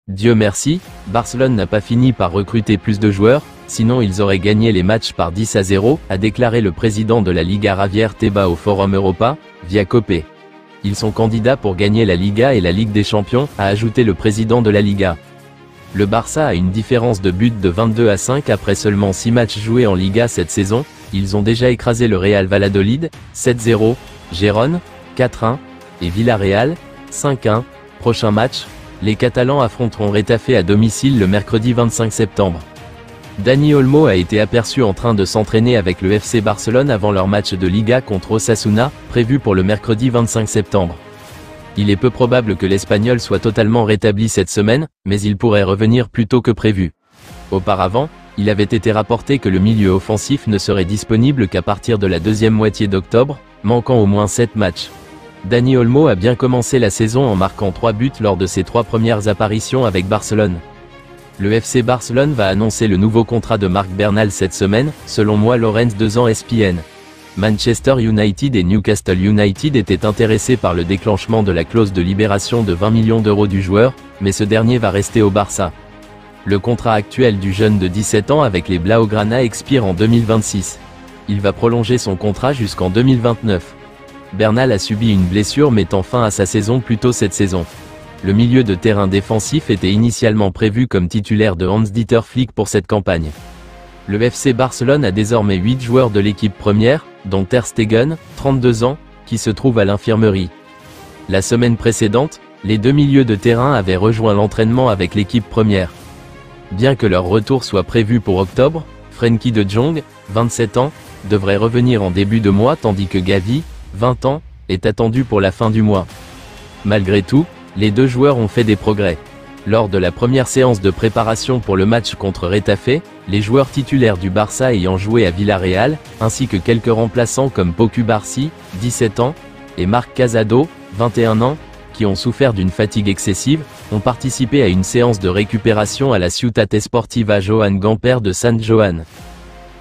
Dieu merci, Barcelone n'a pas fini par recruter plus de joueurs, sinon ils auraient gagné les matchs par 10-0, a déclaré le président de la Liga Javier Tebas au Forum Europa, via Copé. Ils sont candidats pour gagner la Liga et la Ligue des Champions, a ajouté le président de la Liga. Le Barça a une différence de but de 22-5 après seulement 6 matchs joués en Liga cette saison. Ils ont déjà écrasé le Real Valladolid, 7-0, Gérone, 4-1, et Villarreal, 5-1. Prochain match, les Catalans affronteront Retafe à domicile le mercredi 25 septembre. Dani Olmo a été aperçu en train de s'entraîner avec le FC Barcelone avant leur match de Liga contre Osasuna, prévu pour le mercredi 25 septembre. Il est peu probable que l'Espagnol soit totalement rétabli cette semaine, mais il pourrait revenir plus tôt que prévu. Auparavant, il avait été rapporté que le milieu offensif ne serait disponible qu'à partir de la deuxième moitié d'octobre, manquant au moins 7 matchs. Dani Olmo a bien commencé la saison en marquant 3 buts lors de ses 3 premières apparitions avec Barcelone. Le FC Barcelone va annoncer le nouveau contrat de Marc Bernal cette semaine, selon moi Lorenz 2 ans ESPN. Manchester United et Newcastle United étaient intéressés par le déclenchement de la clause de libération de 20 millions d'euros du joueur, mais ce dernier va rester au Barça. Le contrat actuel du jeune de 17 ans avec les Blaugrana expire en 2026. Il va prolonger son contrat jusqu'en 2029. Bernal a subi une blessure mettant fin à sa saison plus tôt cette saison. Le milieu de terrain défensif était initialement prévu comme titulaire de Hans-Dieter Flick pour cette campagne. Le FC Barcelone a désormais 8 joueurs de l'équipe première, dont Ter Stegen, 32 ans, qui se trouve à l'infirmerie. La semaine précédente, les 2 milieux de terrain avaient rejoint l'entraînement avec l'équipe première. Bien que leur retour soit prévu pour octobre, Frenkie de Jong, 27 ans, devrait revenir en début de mois tandis que Gavi, 20 ans, est attendu pour la fin du mois. Malgré tout, les deux joueurs ont fait des progrès. Lors de la première séance de préparation pour le match contre Retafe, les joueurs titulaires du Barça ayant joué à Villarreal, ainsi que quelques remplaçants comme Poku Barsi, 17 ans, et Marc Casado, 21 ans, qui ont souffert d'une fatigue excessive, ont participé à une séance de récupération à la Ciutat Esportiva Joan Gamper de San Joan.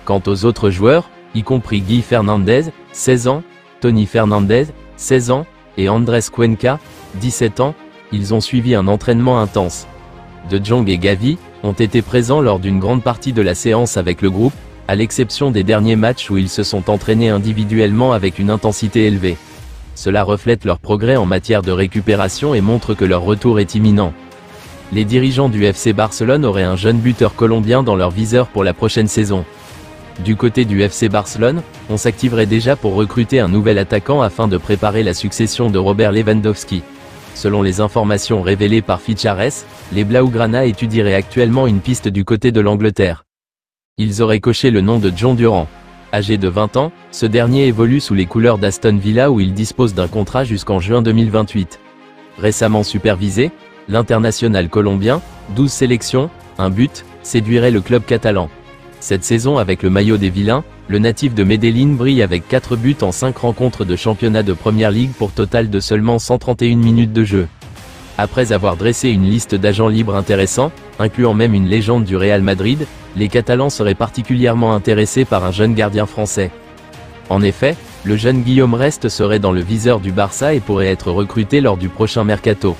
Quant aux autres joueurs, y compris Guy Fernandez, 16 ans, Tony Fernandez, 16 ans, et Andrés Cuenca, 17 ans, ils ont suivi un entraînement intense. De Jong et Gavi ont été présents lors d'une grande partie de la séance avec le groupe, à l'exception des derniers matchs où ils se sont entraînés individuellement avec une intensité élevée. Cela reflète leur progrès en matière de récupération et montre que leur retour est imminent. Les dirigeants du FC Barcelone auraient un jeune buteur colombien dans leur viseur pour la prochaine saison. Du côté du FC Barcelone, on s'activerait déjà pour recruter un nouvel attaquant afin de préparer la succession de Robert Lewandowski. Selon les informations révélées par Fichares, les Blaugrana étudieraient actuellement une piste du côté de l'Angleterre. Ils auraient coché le nom de John Durand. Âgé de 20 ans, ce dernier évolue sous les couleurs d'Aston Villa où il dispose d'un contrat jusqu'en juin 2028. Récemment supervisé, l'international colombien, 12 sélections, 1 but, séduirait le club catalan. Cette saison avec le maillot des Vilains, le natif de Medellín brille avec 4 buts en 5 rencontres de championnat de Première Ligue pour total de seulement 131 minutes de jeu. Après avoir dressé une liste d'agents libres intéressants, incluant même une légende du Real Madrid, les Catalans seraient particulièrement intéressés par un jeune gardien français. En effet, le jeune Guillaume Rest serait dans le viseur du Barça et pourrait être recruté lors du prochain mercato.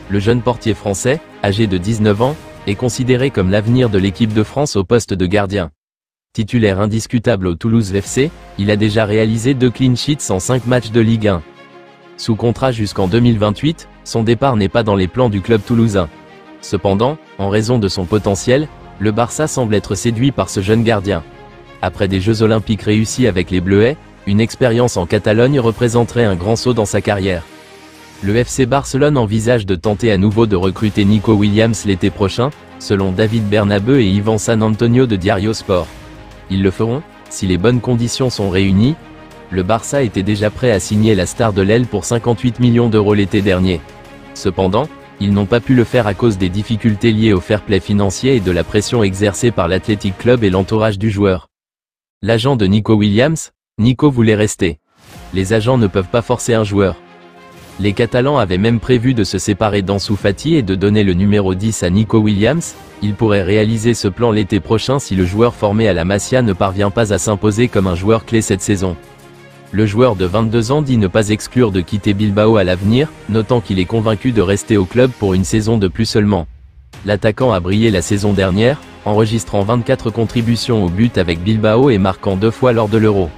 Le jeune portier français, âgé de 19 ans, est considéré comme l'avenir de l'équipe de France au poste de gardien. Titulaire indiscutable au Toulouse FC, il a déjà réalisé 2 clean sheets en 5 matchs de Ligue 1. Sous contrat jusqu'en 2028, son départ n'est pas dans les plans du club toulousain. Cependant, en raison de son potentiel, le Barça semble être séduit par ce jeune gardien. Après des Jeux Olympiques réussis avec les Bleuets, une expérience en Catalogne représenterait un grand saut dans sa carrière. Le FC Barcelone envisage de tenter à nouveau de recruter Nico Williams l'été prochain, selon David Bernabeu et Ivan San Antonio de Diario Sport. Ils le feront, si les bonnes conditions sont réunies. Le Barça était déjà prêt à signer la star de l'aile pour 58 millions d'euros l'été dernier. Cependant, ils n'ont pas pu le faire à cause des difficultés liées au fair play financier et de la pression exercée par l'Athletic Club et l'entourage du joueur. L'agent de Nico Williams, Nico voulait rester. Les agents ne peuvent pas forcer un joueur. Les Catalans avaient même prévu de se séparer d'Ansu Fati et de donner le numéro 10 à Nico Williams. Ils pourraient réaliser ce plan l'été prochain si le joueur formé à la Masia ne parvient pas à s'imposer comme un joueur clé cette saison. Le joueur de 22 ans dit ne pas exclure de quitter Bilbao à l'avenir, notant qu'il est convaincu de rester au club pour une saison de plus seulement. L'attaquant a brillé la saison dernière, enregistrant 24 contributions au but avec Bilbao et marquant 2 fois lors de l'Euro.